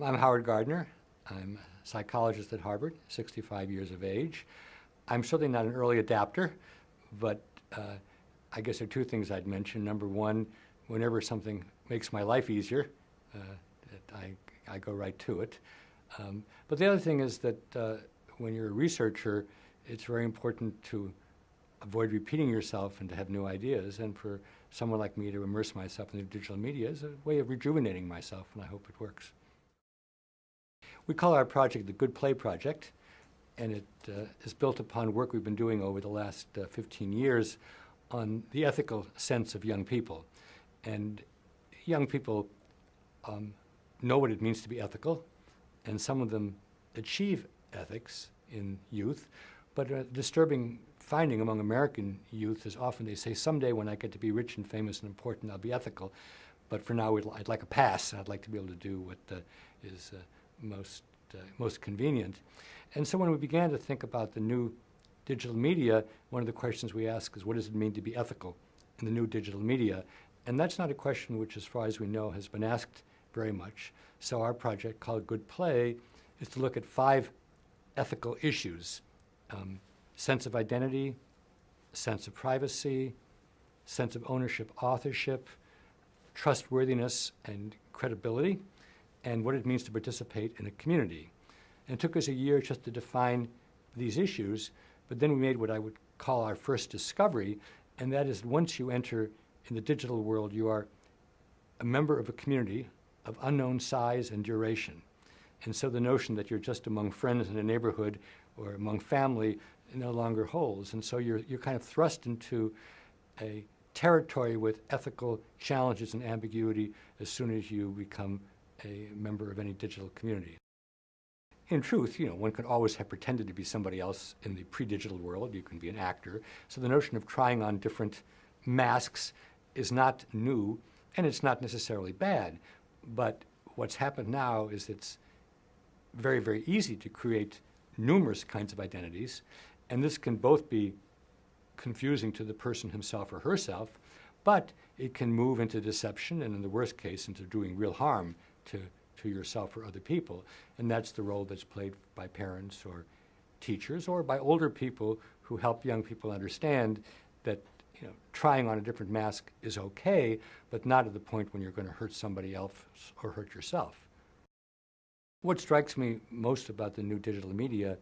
I'm Howard Gardner. I'm a psychologist at Harvard, 65 years of age. I'm certainly not an early adapter, but I guess there are two things I'd mention. Number one, whenever something makes my life easier, I go right to it. But the other thing is that when you're a researcher, it's very important to avoid repeating yourself and to have new ideas. And for someone like me to immerse myself in the digital media is a way of rejuvenating myself, and I hope it works. We call our project the Good Play Project, and it is built upon work we've been doing over the last 15 years on the ethical sense of young people. And young people know what it means to be ethical, and some of them achieve ethics in youth, but a disturbing finding among American youth is often they say, someday when I get to be rich and famous and important, I'll be ethical, but for now I'd like a pass. I'd like to be able to do what is most convenient. And so when we began to think about the new digital media, one of the questions we ask is, what does it mean to be ethical in the new digital media? And that's not a question which, as far as we know, has been asked very much. So our project, called Good Play, is to look at 5 ethical issues: sense of identity, sense of privacy, sense of ownership, authorship, trustworthiness and credibility, and what it means to participate in a community. And it took us a year just to define these issues, but then we made what I would call our first discovery, and that is once you enter in the digital world, you are a member of a community of unknown size and duration. And so the notion that you're just among friends in a neighborhood or among family no longer holds. And so you're kind of thrust into a territory with ethical challenges and ambiguity as soon as you become a member of any digital community. In truth, one could always have pretended to be somebody else in the pre-digital world. You can be an actor. So the notion of trying on different masks is not new, and it's not necessarily bad. But what's happened now is it's very, very easy to create numerous kinds of identities, and this can both be confusing to the person himself or herself, but it can move into deception and, in the worst case, into doing real harm to yourself or other people. And that's the role that's played by parents or teachers or by older people who help young people understand that trying on a different mask is okay, but not at the point when you're going to hurt somebody else or hurt yourself. What strikes me most about the new digital media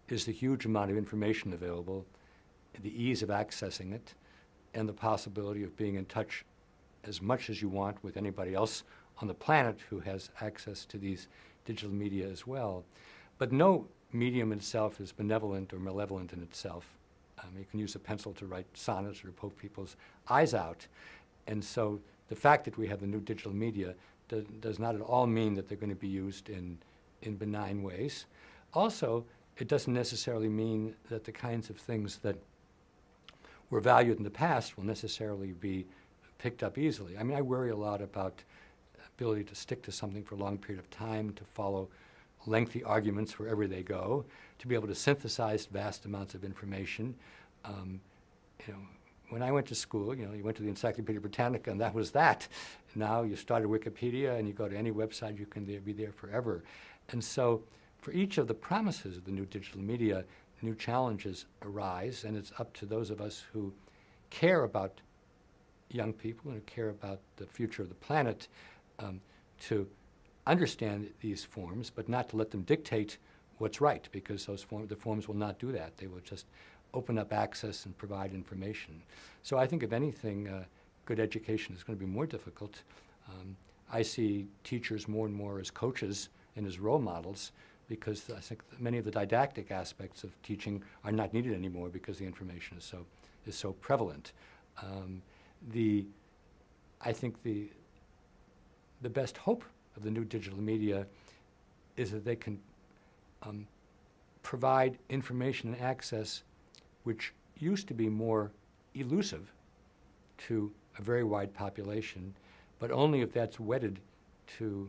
is the huge amount of information available, the ease of accessing it, and the possibility of being in touch as much as you want with anybody else on the planet who has access to these digital media as well. But no medium itself is benevolent or malevolent in itself. You can use a pencil to write sonnets or poke people's eyes out. And so the fact that we have the new digital media does not at all mean that they're going to be used in benign ways. Also, it doesn't necessarily mean that the kinds of things that were valued in the past will necessarily be picked up easily. I mean, I worry a lot about ability to stick to something for a long period of time, to follow lengthy arguments wherever they go, to be able to synthesize vast amounts of information. When I went to school, you went to the Encyclopedia Britannica and that was that. Now you start at Wikipedia and you go to any website, you can be there forever. And so for each of the promises of the new digital media, new challenges arise, and it's up to those of us who care about young people and who care about the future of the planet to understand these forms, but not to let them dictate what's right, because the forms will not do that. They will just open up access and provide information. So I think, if anything, good education is going to be more difficult. I see teachers more and more as coaches and as role models, because I think many of the didactic aspects of teaching are not needed anymore because the information is so prevalent. I think the best hope of the new digital media is that they can provide information and access which used to be more elusive to a very wide population, but only if that's wedded to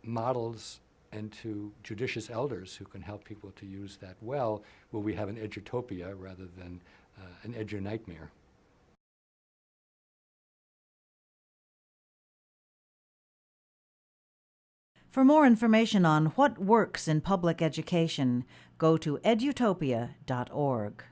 models and to judicious elders who can help people to use that well, will we have an edutopia rather than an edu-nightmare. For more information on what works in public education, go to edutopia.org.